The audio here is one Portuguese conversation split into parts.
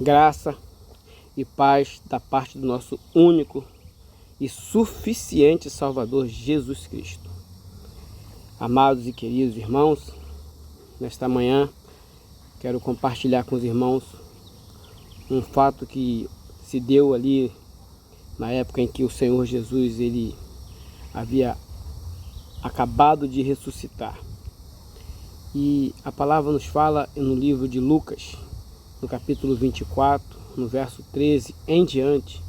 Graça e paz da parte do nosso único e suficiente Salvador Jesus Cristo. Amados e queridos irmãos, nesta manhã quero compartilhar com os irmãos um fato que se deu ali na época em que o Senhor Jesus ele havia acabado de ressuscitar. E a palavra nos fala no livro de Lucas, no capítulo 24, no verso 13 em diante,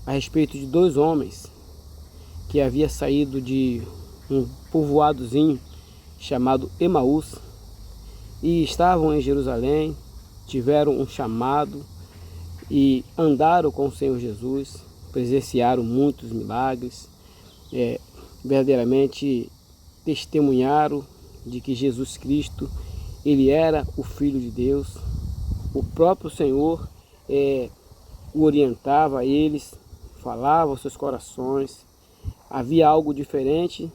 a respeito de dois homens que haviam saído de um povoadozinho chamado Emaús e estavam em Jerusalém, tiveram um chamado e andaram com o Senhor Jesus, presenciaram muitos milagres, verdadeiramente testemunharam de que Jesus Cristo ele era o Filho de Deus. O próprio Senhor o orientava a eles, falava aos seus corações. Havia algo diferente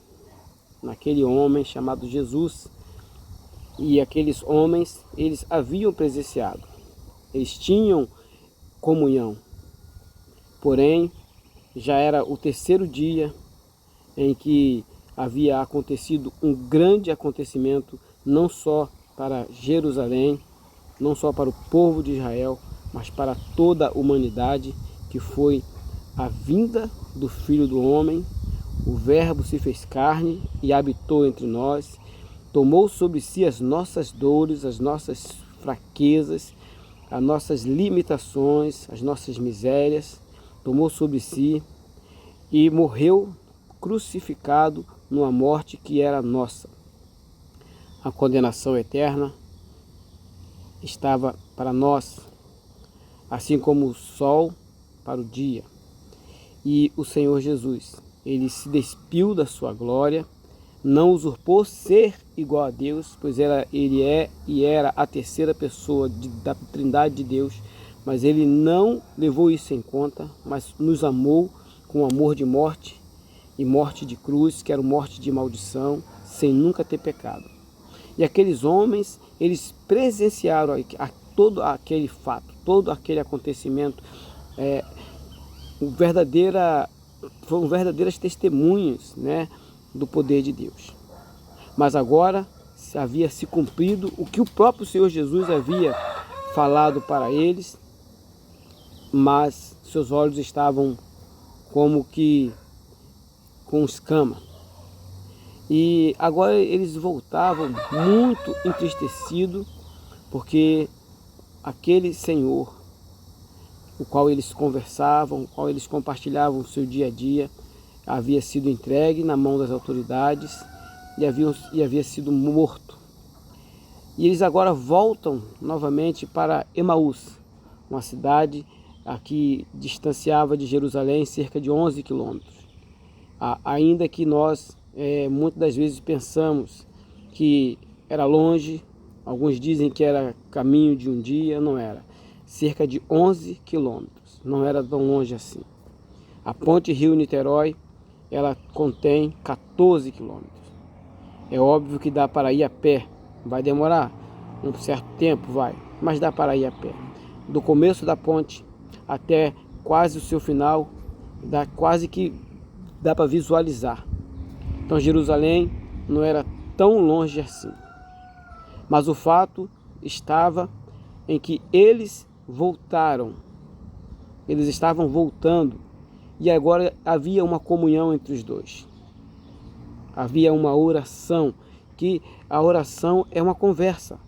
naquele homem chamado Jesus. E aqueles homens, eles haviam presenciado. Eles tinham comunhão. Porém, já era o terceiro dia em que havia acontecido um grande acontecimento, não só para Jerusalém, não só para o povo de Israel, mas para toda a humanidade, que foi a vinda do Filho do Homem. O Verbo se fez carne e habitou entre nós, tomou sobre si as nossas dores, as nossas fraquezas, as nossas limitações, as nossas misérias, tomou sobre si e morreu crucificado numa morte que era nossa. A condenação eterna estava para nós, assim como o sol para o dia. E o Senhor Jesus, ele se despiu da sua glória, não usurpou ser igual a Deus, pois ele é e era a terceira pessoa da Trindade de Deus, mas ele não levou isso em conta, mas nos amou com amor de morte e morte de cruz, que era morte de maldição, sem nunca ter pecado. E aqueles homens, eles presenciaram todo aquele fato, todo aquele acontecimento, foram verdadeiras testemunhas, do poder de Deus. Mas agora havia se cumprido o que o próprio Senhor Jesus havia falado para eles, mas seus olhos estavam como que com escama. E agora eles voltavam muito entristecidos, porque aquele Senhor, o qual eles conversavam, o qual eles compartilhavam o seu dia a dia, havia sido entregue na mão das autoridades e havia sido morto. E eles agora voltam novamente para Emaús, uma cidade que distanciava de Jerusalém cerca de 11 quilômetros. Ainda que nós muitas das vezes pensamos que era longe, alguns dizem que era caminho de um dia, não era. Cerca de 11 quilômetros, não era tão longe assim. A ponte Rio-Niterói, ela contém 14 quilômetros. É óbvio que dá para ir a pé, vai demorar um certo tempo, mas dá para ir a pé. Do começo da ponte até quase o seu final, quase que dá para visualizar. Então Jerusalém não era tão longe assim. Mas o fato estava em que eles voltaram. Eles estavam voltando e agora havia uma comunhão entre os dois. Havia uma oração, que a oração é uma conversa.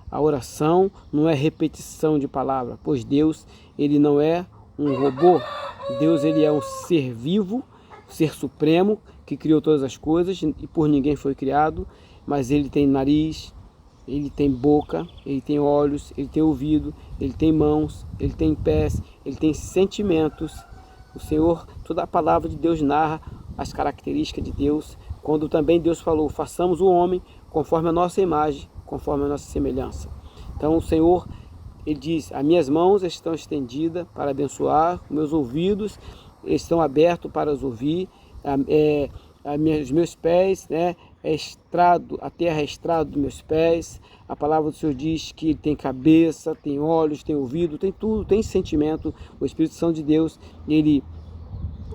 A oração não é repetição de palavra, pois Deus ele não é um robô. Deus ele é um ser vivo, ser supremo, que criou todas as coisas e por ninguém foi criado, mas ele tem nariz, ele tem boca, ele tem olhos, ele tem ouvido, ele tem mãos, ele tem pés, ele tem sentimentos. O Senhor, toda a palavra de Deus narra as características de Deus, quando também Deus falou, façamos o homem conforme a nossa imagem, conforme a nossa semelhança. Então o Senhor, ele diz, as minhas mãos estão estendidas para abençoar, meus ouvidos estão abertos para os ouvir, os meus pés a terra é estrado dos meus pés. A palavra do Senhor diz que ele tem cabeça, tem olhos, tem ouvido, tem tudo, tem sentimento. O Espírito Santo de Deus, ele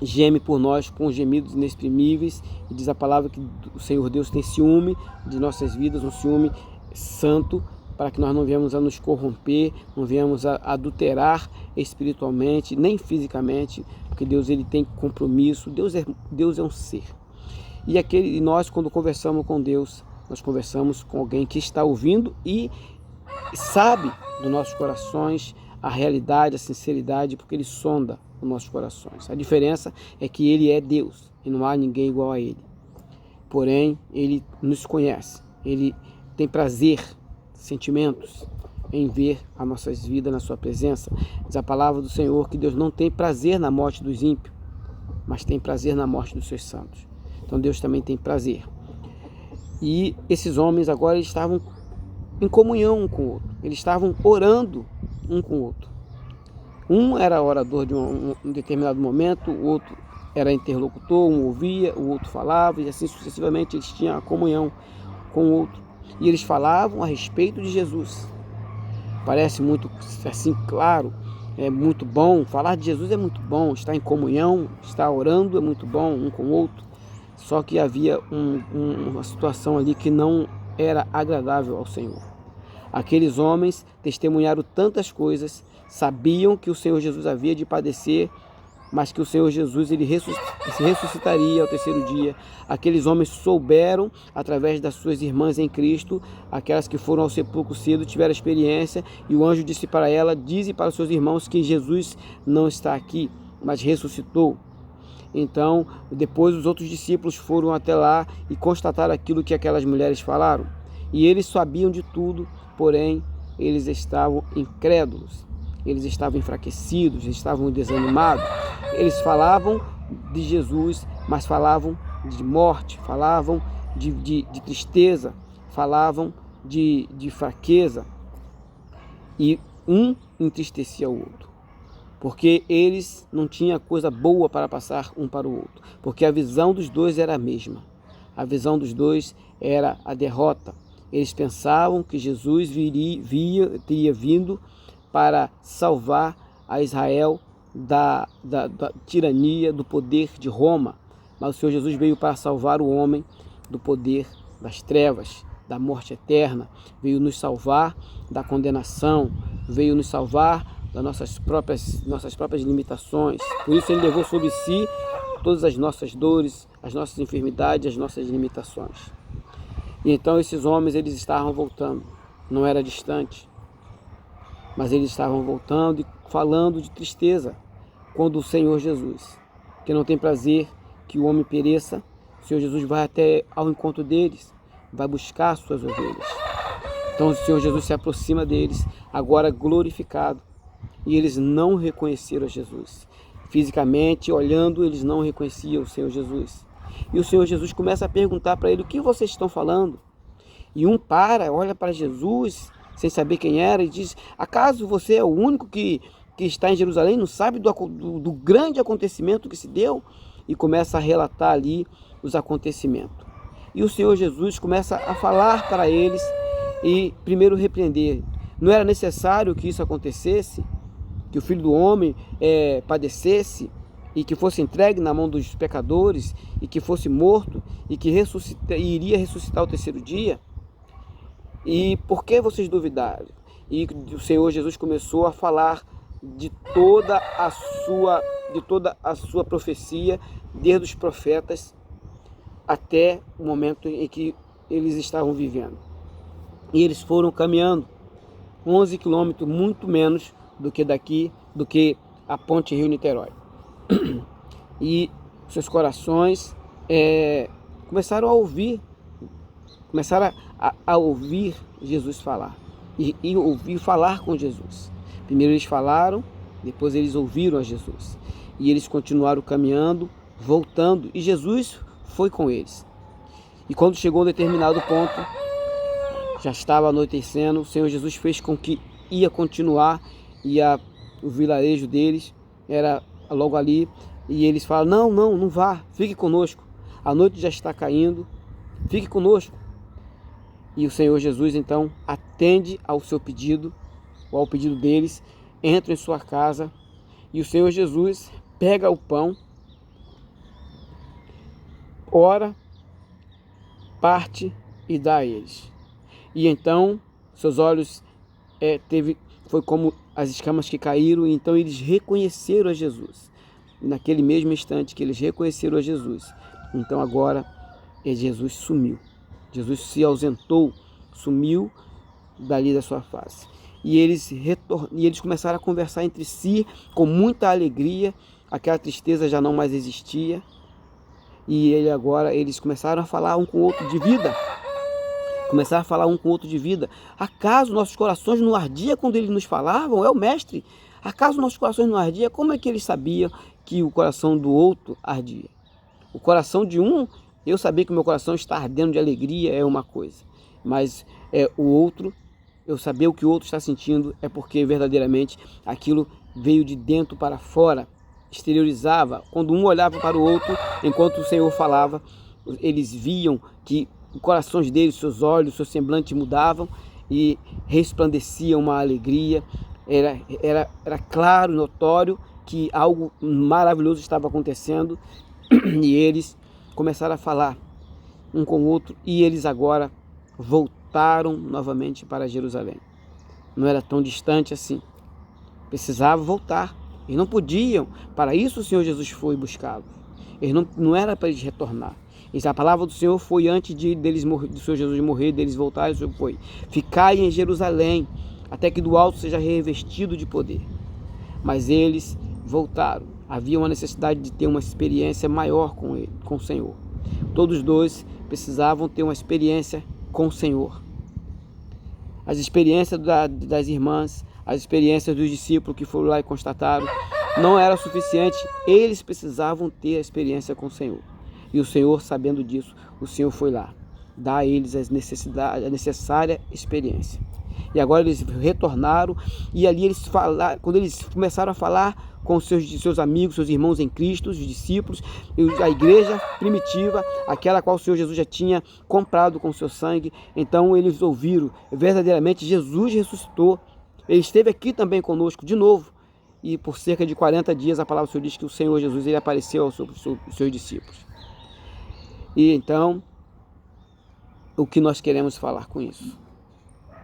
geme por nós com gemidos inexprimíveis. E diz a palavra que o Senhor Deus tem ciúme de nossas vidas, um ciúme santo, para que nós não venhamos a nos corromper, não venhamos a adulterar espiritualmente, nem fisicamente, porque Deus ele tem compromisso. Deus é um ser. E nós, quando conversamos com Deus, nós conversamos com alguém que está ouvindo e sabe dos nossos corações a realidade, a sinceridade, porque ele sonda os nossos corações. A diferença é que ele é Deus e não há ninguém igual a ele. Porém, ele nos conhece, ele tem prazer, sentimentos em ver as nossas vidas na sua presença. Diz a palavra do Senhor que Deus não tem prazer na morte dos ímpios, mas tem prazer na morte dos seus santos. Então Deus também tem prazer. E esses homens agora estavam em comunhão um com o outro. Eles estavam orando um com o outro. Um era orador de um determinado momento, o outro era interlocutor, um ouvia, o outro falava, e assim sucessivamente eles tinham a comunhão com o outro. E eles falavam a respeito de Jesus. Parece muito assim claro, é muito bom, falar de Jesus é muito bom, estar em comunhão, estar orando é muito bom um com o outro. Só que havia uma situação ali que não era agradável ao Senhor. Aqueles homens testemunharam tantas coisas, sabiam que o Senhor Jesus havia de padecer, mas que o Senhor Jesus ele se ressuscitaria ao terceiro dia. Aqueles homens souberam, através das suas irmãs em Cristo, aquelas que foram ao sepulcro cedo, tiveram experiência, e o anjo disse para ela, dize para os seus irmãos que Jesus não está aqui, mas ressuscitou. Então, depois os outros discípulos foram até lá e constataram aquilo que aquelas mulheres falaram. E eles sabiam de tudo, porém, eles estavam incrédulos. Eles estavam enfraquecidos, estavam desanimados. Eles falavam de Jesus, mas falavam de morte, falavam de tristeza, falavam de fraqueza. E um entristecia o outro, porque eles não tinham coisa boa para passar um para o outro, porque a visão dos dois era a mesma. A visão dos dois era a derrota. Eles pensavam que Jesus teria vindo para salvar a Israel da tirania, do poder de Roma. Mas o Senhor Jesus veio para salvar o homem do poder das trevas, da morte eterna. Veio nos salvar da condenação, veio nos salvar das nossas próprias limitações. Por isso ele levou sobre si todas as nossas dores, as nossas enfermidades, as nossas limitações. E então esses homens, eles estavam voltando, não era distante, mas eles estavam voltando e falando de tristeza, quando o Senhor Jesus, que não tem prazer que o homem pereça, o Senhor Jesus vai até ao encontro deles, vai buscar as suas ovelhas. Então o Senhor Jesus se aproxima deles, agora glorificado, e eles não reconheceram a Jesus. Fisicamente, olhando, eles não reconheciam o Senhor Jesus. E o Senhor Jesus começa a perguntar para ele, o que vocês estão falando? E um olha para Jesus, sem saber quem era, e diz, acaso você é o único que está em Jerusalém, não sabe do grande acontecimento que se deu? E começa a relatar ali os acontecimentos. E o Senhor Jesus começa a falar para eles e primeiro repreender. Não era necessário que isso acontecesse, que o Filho do Homem padecesse e que fosse entregue na mão dos pecadores e que fosse morto e que iria ressuscitar ao terceiro dia? E por que vocês duvidaram? E o Senhor Jesus começou a falar de toda a sua profecia, desde os profetas até o momento em que eles estavam vivendo. E eles foram caminhando 11 quilômetros, muito menos do que a ponte Rio-Niterói. E seus corações começaram a ouvir Jesus falar e ouvir falar com Jesus. Primeiro eles falaram, depois eles ouviram a Jesus. E eles continuaram caminhando, voltando, e Jesus foi com eles. E quando chegou a um determinado ponto, já estava anoitecendo, o Senhor Jesus fez com que ia continuar, e o vilarejo deles era logo ali, e eles falaram, não vá, fique conosco, a noite já está caindo, fique conosco. E o Senhor Jesus então atende ao seu pedido, ou ao pedido deles, entra em sua casa e o Senhor Jesus pega o pão, ora, parte e dá a eles. E então seus olhos foi como as escamas que caíram, e então eles reconheceram a Jesus. E naquele mesmo instante que eles reconheceram a Jesus, então agora Jesus sumiu. Jesus se ausentou, sumiu dali da sua face. E eles começaram a conversar entre si com muita alegria, aquela tristeza já não mais existia. E eles começaram a falar um com o outro de vida. Começaram a falar um com o outro de vida. Acaso nossos corações não ardiam quando eles nos falavam? É o mestre. Acaso nossos corações não ardiam? Como é que eles sabiam que o coração do outro ardia? O coração de um, eu saber que o meu coração está ardendo de alegria é uma coisa. Mas o outro, eu saber o que o outro está sentindo é porque verdadeiramente aquilo veio de dentro para fora, exteriorizava. Quando um olhava para o outro, enquanto o Senhor falava, eles viam que os corações deles, seus olhos, seus semblantes mudavam e resplandeciam uma alegria. Era claro, notório que algo maravilhoso estava acontecendo e eles começaram a falar um com o outro e eles agora voltaram novamente para Jerusalém. Não era tão distante assim. Precisavam voltar. Eles não podiam. Para isso o Senhor Jesus foi buscá-los. Não era para eles retornar. A palavra do Senhor foi antes do Senhor Jesus morrer, deles voltarem, o Senhor foi: ficai em Jerusalém, até que do alto seja revestido de poder. Mas eles voltaram. Havia uma necessidade de ter uma experiência maior com o Senhor. Todos os dois precisavam ter uma experiência com o Senhor. As experiências das irmãs, as experiências dos discípulos que foram lá e constataram, não era suficiente. Eles precisavam ter a experiência com o Senhor. E o Senhor, sabendo disso, o Senhor foi lá, dar a eles a necessária experiência. E agora eles retornaram, e ali eles falaram, quando eles começaram a falar com seus amigos, seus irmãos em Cristo, os discípulos, a igreja primitiva, aquela qual o Senhor Jesus já tinha comprado com seu sangue, então eles ouviram, verdadeiramente Jesus ressuscitou, ele esteve aqui também conosco de novo, e por cerca de 40 dias a palavra do Senhor diz que o Senhor Jesus ele apareceu aos seus discípulos. E então, o que nós queremos falar com isso?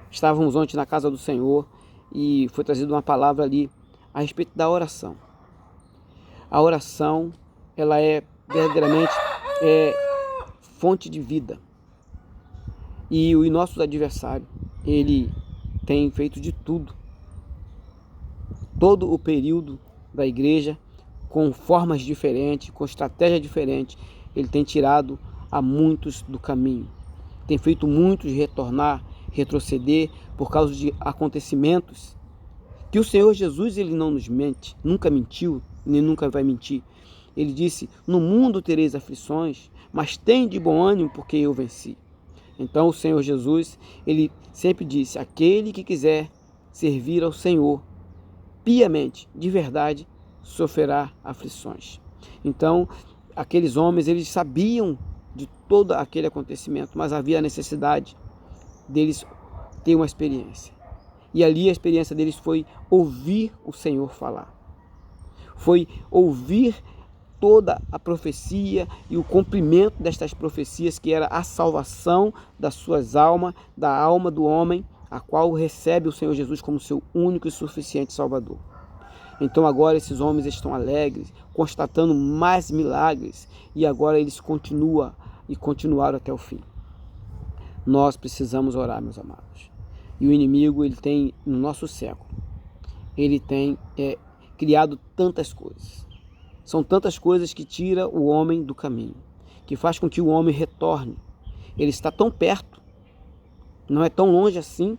Estávamos ontem na casa do Senhor e foi trazida uma palavra ali a respeito da oração. A oração, ela é verdadeiramente fonte de vida. E o nosso adversário, ele tem feito de tudo. Todo o período da igreja, com formas diferentes, com estratégia diferente, ele tem tirado a muitos do caminho. Tem feito muitos retroceder por causa de acontecimentos que o Senhor Jesus ele não nos mente, nunca mentiu, nem nunca vai mentir. Ele disse: no mundo tereis aflições, mas tem de bom ânimo porque eu venci. Então o Senhor Jesus, ele sempre disse: aquele que quiser servir ao Senhor piamente, de verdade, sofrerá aflições. Então aqueles homens, eles sabiam de todo aquele acontecimento, mas havia a necessidade deles ter uma experiência. E ali a experiência deles foi ouvir o Senhor falar. Foi ouvir toda a profecia e o cumprimento destas profecias, que era a salvação das suas almas, da alma do homem, a qual recebe o Senhor Jesus como seu único e suficiente Salvador. Então agora esses homens estão alegres, constatando mais milagres, e agora eles continuaram até o fim. Nós precisamos orar, meus amados. E o inimigo, ele tem, no nosso século, ele tem criado tantas coisas. São tantas coisas que tiram o homem do caminho, que faz com que o homem retorne. Ele está tão perto, não é tão longe assim.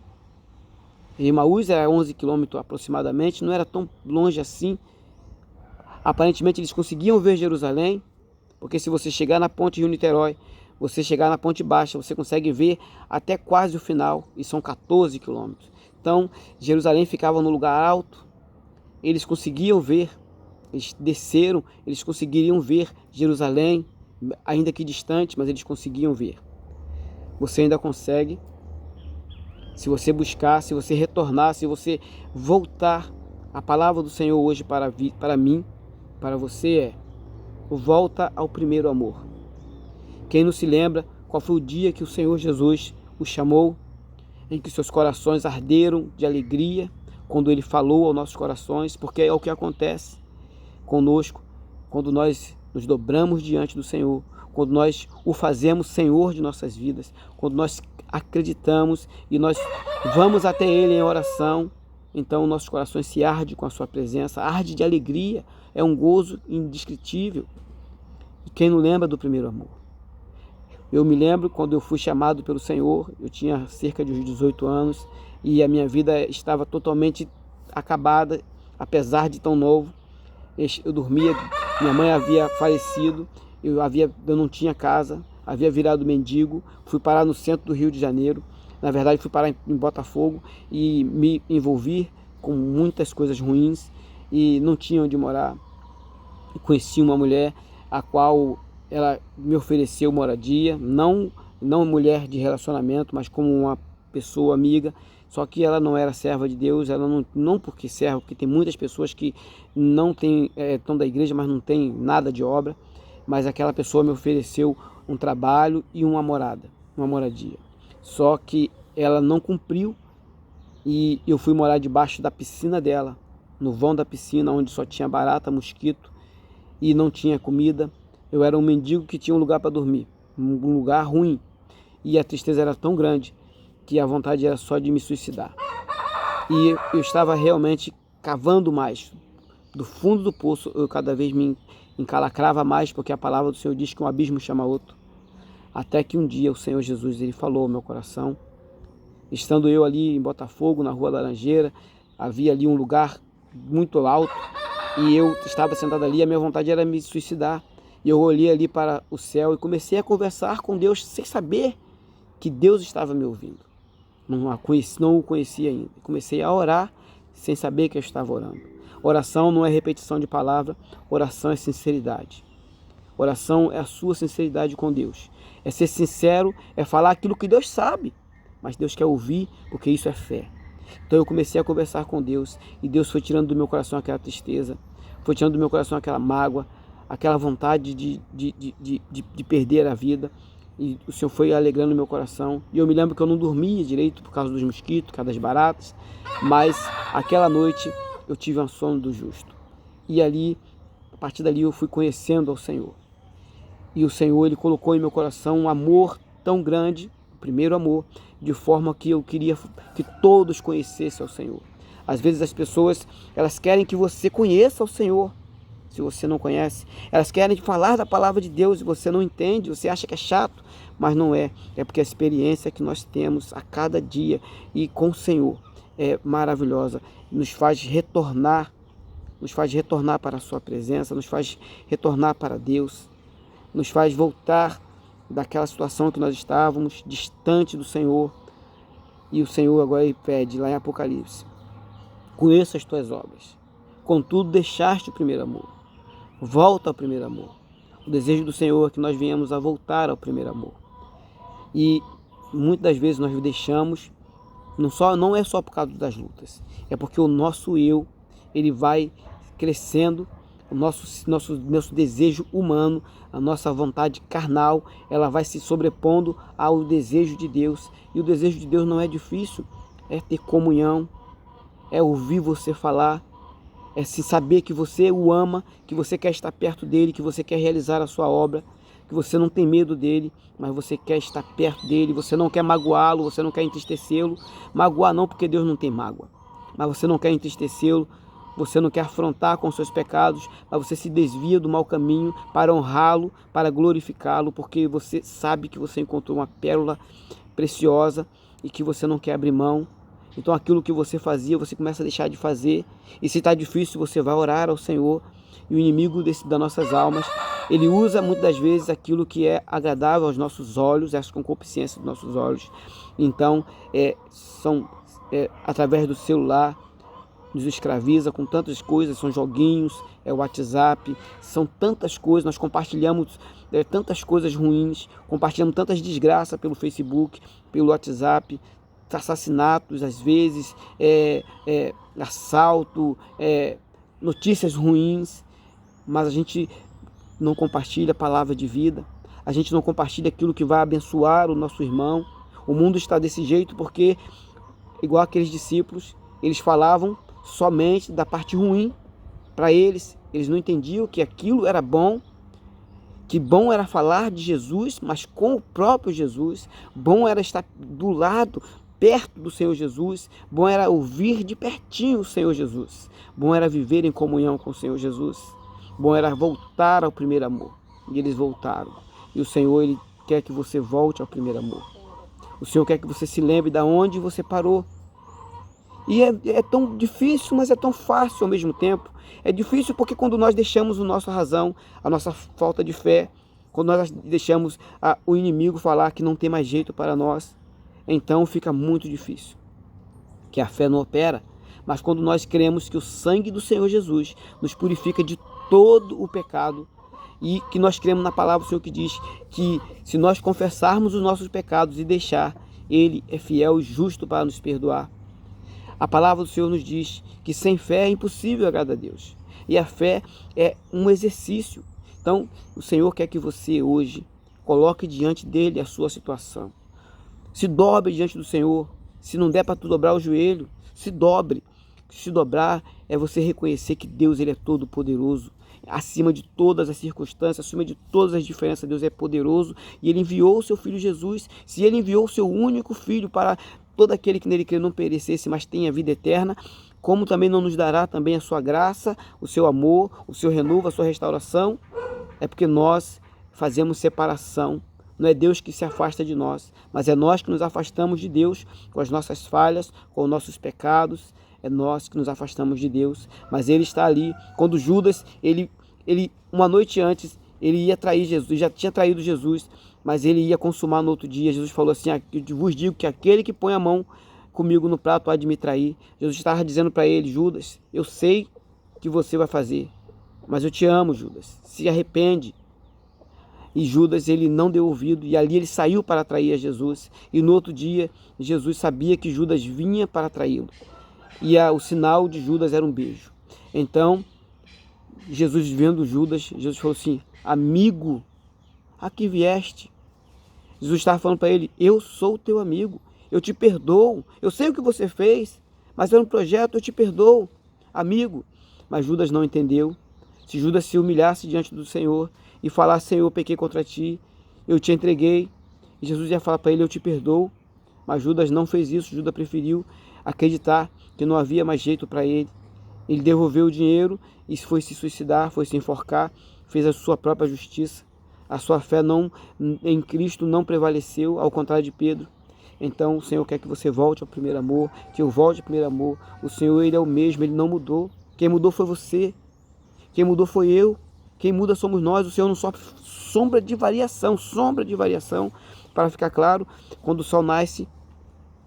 Emaús era 11 quilômetros aproximadamente, não era tão longe assim. Aparentemente eles conseguiam ver Jerusalém, porque se você chegar na ponte Rio-Niterói, você chegar na ponte baixa, você consegue ver até quase o final, e são 14 quilômetros. Então, Jerusalém ficava no lugar alto, eles conseguiam ver, eles desceram, eles conseguiriam ver Jerusalém, ainda que distante, mas eles conseguiam ver. Você ainda consegue. Se você buscar, se você retornar, se você voltar, a palavra do Senhor hoje para mim, para você é: volta ao primeiro amor. Quem não se lembra qual foi o dia que o Senhor Jesus o chamou, em que seus corações arderam de alegria, quando Ele falou aos nossos corações, porque é o que acontece conosco, quando nós nos dobramos diante do Senhor, quando nós o fazemos Senhor de nossas vidas, quando nós acreditamos e nós vamos até Ele em oração, então nossos corações se ardem com a sua presença, arde de alegria, é um gozo indescritível. E quem não lembra do primeiro amor? Eu me lembro quando eu fui chamado pelo Senhor, eu tinha cerca de uns 18 anos e a minha vida estava totalmente acabada, apesar de tão novo. Eu dormia, minha mãe havia falecido, eu não tinha casa, havia virado mendigo, fui parar no centro do Rio de Janeiro, na verdade fui parar em Botafogo e me envolvi com muitas coisas ruins e não tinha onde morar. E conheci uma mulher a qual ela me ofereceu moradia, não mulher de relacionamento, mas como uma pessoa amiga, só que ela não era serva de Deus, ela não porque serva, porque tem muitas pessoas que não tem, estão da igreja, mas não tem nada de obra, mas aquela pessoa me ofereceu um trabalho e uma moradia. Só que ela não cumpriu e eu fui morar debaixo da piscina dela, no vão da piscina, onde só tinha barata, mosquito e não tinha comida. Eu era um mendigo que tinha um lugar para dormir, um lugar ruim. E a tristeza era tão grande que a vontade era só de me suicidar. E eu estava realmente cavando mais. Do fundo do poço eu cada vez me encalacrava mais, porque a palavra do Senhor diz que um abismo chama outro. Até que um dia o Senhor Jesus ele falou ao meu coração. Estando eu ali em Botafogo, na Rua Laranjeira, havia ali um lugar muito alto e eu estava sentado ali, a minha vontade era me suicidar. E eu olhei ali para o céu e comecei a conversar com Deus sem saber que Deus estava me ouvindo. Não o conhecia ainda. Comecei a orar sem saber que eu estava orando. Oração não é repetição de palavra, oração é sinceridade. Oração é a sua sinceridade com Deus. É ser sincero, é falar aquilo que Deus sabe, mas Deus quer ouvir, porque isso é fé. Então eu comecei a conversar com Deus e Deus foi tirando do meu coração aquela tristeza, foi tirando do meu coração aquela mágoa, aquela vontade de perder a vida, e o Senhor foi alegrando meu coração. E eu me lembro que eu não dormia direito por causa dos mosquitos, por causa das baratas, mas aquela noite eu tive um sono do justo. E ali, a partir dali eu fui conhecendo ao Senhor. E o Senhor ele colocou em meu coração um amor tão grande, o primeiro amor, de forma que eu queria que todos conhecessem ao Senhor. Às vezes as pessoas, elas querem que você conheça o Senhor, se você não conhece. Elas querem falar da palavra de Deus e você não entende, você acha que é chato, mas não é. É porque a experiência que nós temos a cada dia e com o Senhor é maravilhosa. Nos faz retornar para a sua presença, nos faz retornar para Deus, nos faz voltar daquela situação que nós estávamos, distante do Senhor. E o Senhor agora ele pede lá em Apocalipse: conheça as tuas obras, contudo deixaste o primeiro amor. Volta ao primeiro amor. O desejo do Senhor é que nós venhamos a voltar ao primeiro amor. E muitas das vezes nós deixamos, não é só por causa das lutas, é porque o nosso eu, ele vai crescendo, o nosso desejo humano, a nossa vontade carnal, ela vai se sobrepondo ao desejo de Deus. E o desejo de Deus não é difícil, é ter comunhão, é ouvir você falar, é se saber que você o ama, que você quer estar perto dele, que você quer realizar a sua obra, que você não tem medo dele, mas você quer estar perto dele, você não quer magoá-lo, você não quer entristecê-lo. Magoar não, porque Deus não tem mágoa, mas você não quer entristecê-lo, você não quer afrontar com seus pecados, mas você se desvia do mau caminho para honrá-lo, para glorificá-lo, porque você sabe que você encontrou uma pérola preciosa e que você não quer abrir mão. Então aquilo que você fazia, você começa a deixar de fazer. E se está difícil, você vai orar ao Senhor. E o inimigo das nossas almas, ele usa muitas das vezes aquilo que é agradável aos nossos olhos, as concupiscências dos nossos olhos. Então, através do celular, nos escraviza com tantas coisas, são joguinhos, é o WhatsApp, são tantas coisas, nós compartilhamos tantas coisas ruins, compartilhamos tantas desgraças pelo Facebook, pelo WhatsApp, assassinatos às vezes, assalto, notícias ruins, mas a gente não compartilha a palavra de vida, a gente não compartilha aquilo que vai abençoar o nosso irmão. O mundo está desse jeito porque, igual aqueles discípulos, eles falavam somente da parte ruim para eles. Eles não entendiam que aquilo era bom, que bom era falar de Jesus, mas com o próprio Jesus. Bom era estar do lado, perto do Senhor Jesus. Bom era ouvir de pertinho o Senhor Jesus. Bom era viver em comunhão com o Senhor Jesus. Bom era voltar ao primeiro amor. E eles voltaram. E o Senhor, Ele quer que você volte ao primeiro amor. O Senhor quer que você se lembre de onde você parou. E é tão difícil, mas é tão fácil ao mesmo tempo. É difícil porque quando nós deixamos a nossa razão, a nossa falta de fé, quando nós deixamos o inimigo falar que não tem mais jeito para nós, então fica muito difícil. Que a fé não opera. Mas quando nós cremos que o sangue do Senhor Jesus nos purifica de todo o pecado, e que nós cremos na palavra do Senhor que diz que se nós confessarmos os nossos pecados e deixar, Ele é fiel e justo para nos perdoar. A palavra do Senhor nos diz que sem fé é impossível agradar a Deus. E a fé é um exercício. Então, o Senhor quer que você hoje coloque diante dEle a sua situação. Se dobre diante do Senhor. Se não der para tu dobrar o joelho, se dobre. Se dobrar é você reconhecer que Deus, Ele é todo poderoso. Acima de todas as circunstâncias, acima de todas as diferenças, Deus é poderoso e Ele enviou o seu Filho Jesus. Se Ele enviou o seu único Filho para todo aquele que nele crê não perecesse, mas tenha vida eterna, como também não nos dará também a sua graça, o seu amor, o seu renovo, a sua restauração? É porque nós fazemos separação. Não é Deus que se afasta de nós, mas é nós que nos afastamos de Deus com as nossas falhas, com os nossos pecados. É nós que nos afastamos de Deus, mas Ele está ali. Quando Judas, ele uma noite antes, ele ia trair Jesus, já tinha traído Jesus, mas ele ia consumar no outro dia. Jesus falou assim: eu vos digo que aquele que põe a mão comigo no prato há de me trair. Jesus estava dizendo para ele: Judas, eu sei que você vai fazer, mas eu te amo, Judas, se arrepende. E Judas, ele não deu ouvido, e ali ele saiu para trair a Jesus. E no outro dia, Jesus sabia que Judas vinha para traí-lo. E o sinal de Judas era um beijo. Então, Jesus vendo Judas, Jesus falou assim: amigo, a que vieste? Jesus estava falando para ele: eu sou teu amigo, eu te perdoo, eu sei o que você fez, mas era um projeto, eu te perdoo, amigo. Mas Judas não entendeu. Se Judas se humilhasse diante do Senhor e falasse: Senhor, eu pequei contra ti, eu te entreguei, e Jesus ia falar para ele: eu te perdoo. Mas Judas não fez isso. Judas preferiu acreditar que não havia mais jeito para ele. Ele devolveu o dinheiro e foi se suicidar, foi se enforcar, fez a sua própria justiça. A sua fé em Cristo não prevaleceu, ao contrário de Pedro. Então o Senhor quer que você volte ao primeiro amor, que eu volte ao primeiro amor. O Senhor, Ele é o mesmo, Ele não mudou. Quem mudou foi você, quem mudou foi eu, quem muda somos nós. O Senhor não sofre sombra de variação, para ficar claro. Quando o sol nasce,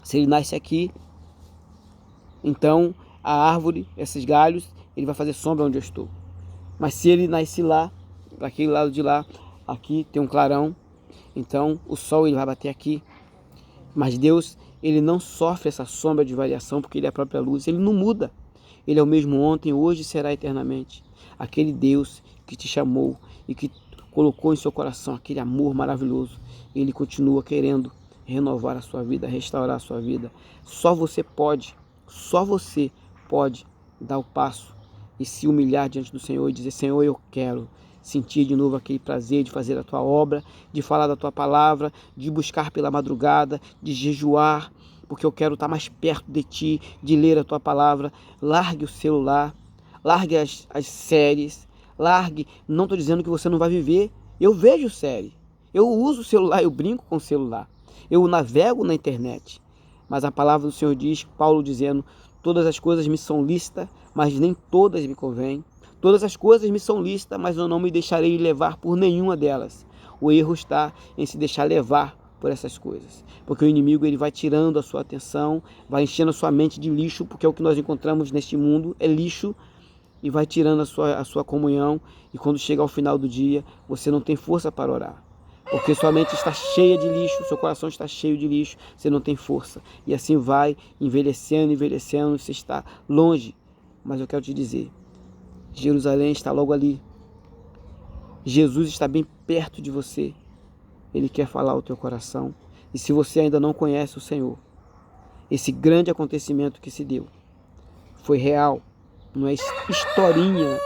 se ele nasce aqui, então a árvore, esses galhos, ele vai fazer sombra onde eu estou. Mas se ele nasce lá, para aquele lado de lá, aqui tem um clarão, então o sol ele vai bater aqui. Mas Deus, Ele não sofre essa sombra de variação, porque Ele é a própria luz. Ele não muda. Ele é o mesmo ontem, hoje e será eternamente. Aquele Deus que te chamou e que colocou em seu coração aquele amor maravilhoso, Ele continua querendo renovar a sua vida, restaurar a sua vida. Só você pode dar o passo e se humilhar diante do Senhor e dizer: Senhor, eu quero sentir de novo aquele prazer de fazer a tua obra, de falar da tua palavra, de buscar pela madrugada, de jejuar, porque eu quero estar mais perto de ti, de ler a tua palavra. Largue o celular, largue as séries, largue. Não estou dizendo que você não vai viver. Eu vejo série, eu uso o celular, eu brinco com o celular, eu navego na internet. Mas a palavra do Senhor diz, Paulo dizendo: todas as coisas me são lícitas, mas nem todas me convêm. Todas as coisas me são lícitas, mas eu não me deixarei levar por nenhuma delas. O erro está em se deixar levar por essas coisas. Porque o inimigo ele vai tirando a sua atenção, vai enchendo a sua mente de lixo, porque é o que nós encontramos neste mundo, é lixo, e vai tirando a sua comunhão, e quando chega ao final do dia, você não tem força para orar. Porque sua mente está cheia de lixo, seu coração está cheio de lixo, você não tem força. E assim vai envelhecendo, envelhecendo, você está longe. Mas eu quero te dizer, Jerusalém está logo ali. Jesus está bem perto de você. Ele quer falar ao teu coração. E se você ainda não conhece o Senhor, esse grande acontecimento que se deu foi real, não é historinha,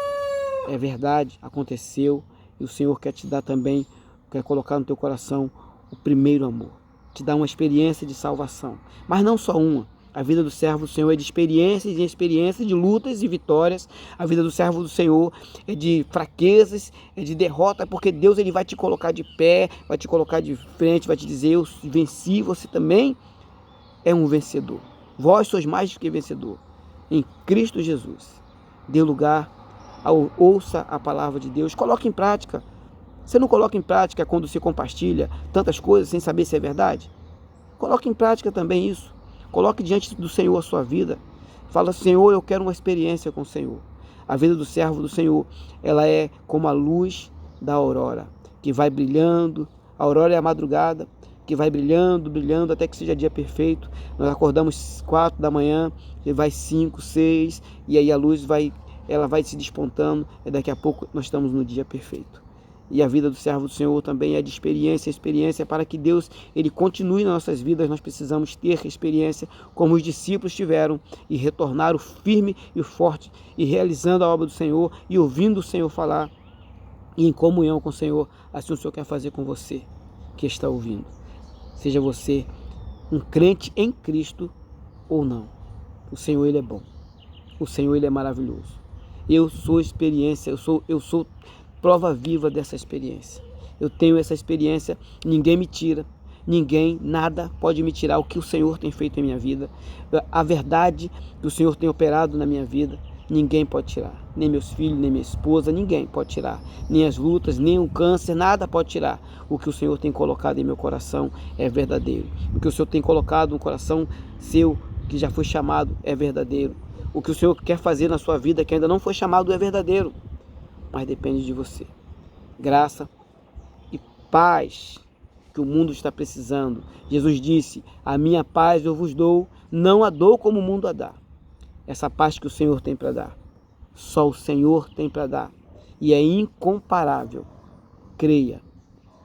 é verdade, aconteceu. E o Senhor quer te dar também, quer colocar no teu coração o primeiro amor, te dar uma experiência de salvação, mas não só uma. A vida do servo do Senhor é de experiências e experiências, de lutas e vitórias. A vida do servo do Senhor é de fraquezas, é de derrota, porque Deus ele vai te colocar de pé, vai te colocar de frente, vai te dizer, eu venci, você também é um vencedor. Vós sois mais do que vencedor. Em Cristo Jesus. Dê lugar, ouça a palavra de Deus, coloque em prática. Você não coloca em prática quando se compartilha tantas coisas sem saber se é verdade? Coloque em prática também isso. Coloque diante do Senhor a sua vida. Fala, Senhor, eu quero uma experiência com o Senhor. A vida do servo do Senhor, ela é como a luz da aurora, que vai brilhando. A aurora é a madrugada, que vai brilhando, brilhando, até que seja dia perfeito. Nós acordamos 4 da manhã, e vai 5, 6, e aí a luz ela vai se despontando, e daqui a pouco nós estamos no dia perfeito. E a vida do servo do Senhor também é de experiência, experiência para que Deus ele continue nas nossas vidas. Nós precisamos ter experiência como os discípulos tiveram e retornaram firme e forte e realizando a obra do Senhor e ouvindo o Senhor falar e em comunhão com o Senhor. Assim o Senhor quer fazer com você que está ouvindo. Seja você um crente em Cristo ou não. O Senhor ele é bom. O Senhor ele é maravilhoso. Eu sou experiência, eu sou prova viva dessa experiência. Eu tenho essa experiência, ninguém me tira, ninguém, nada pode me tirar o que o Senhor tem feito em minha vida. A verdade que o Senhor tem operado na minha vida, ninguém pode tirar. Nem meus filhos, nem minha esposa, ninguém pode tirar. Nem as lutas, nem o câncer, nada pode tirar. O que o Senhor tem colocado em meu coração é verdadeiro. O que o Senhor tem colocado no coração seu, que já foi chamado, é verdadeiro. O que o Senhor quer fazer na sua vida, que ainda não foi chamado, é verdadeiro. Mas depende de você. Graça e paz que o mundo está precisando. Jesus disse, a minha paz eu vos dou, não a dou como o mundo a dá. Essa paz que o Senhor tem para dar, só o Senhor tem para dar. E é incomparável. Creia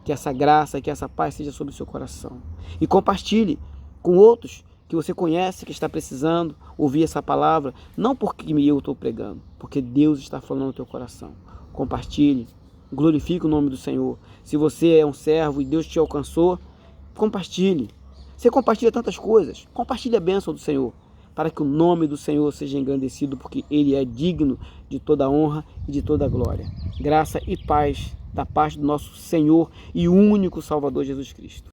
que essa graça, que essa paz seja sobre o seu coração. E compartilhe com outros que você conhece, que está precisando ouvir essa palavra, não porque eu estou pregando, porque Deus está falando no teu coração. Compartilhe, glorifique o nome do Senhor. Se você é um servo e Deus te alcançou, compartilhe. Você compartilha tantas coisas, compartilhe a bênção do Senhor, para que o nome do Senhor seja engrandecido, porque Ele é digno de toda honra e de toda glória. Graça e paz da parte do nosso Senhor e único Salvador Jesus Cristo.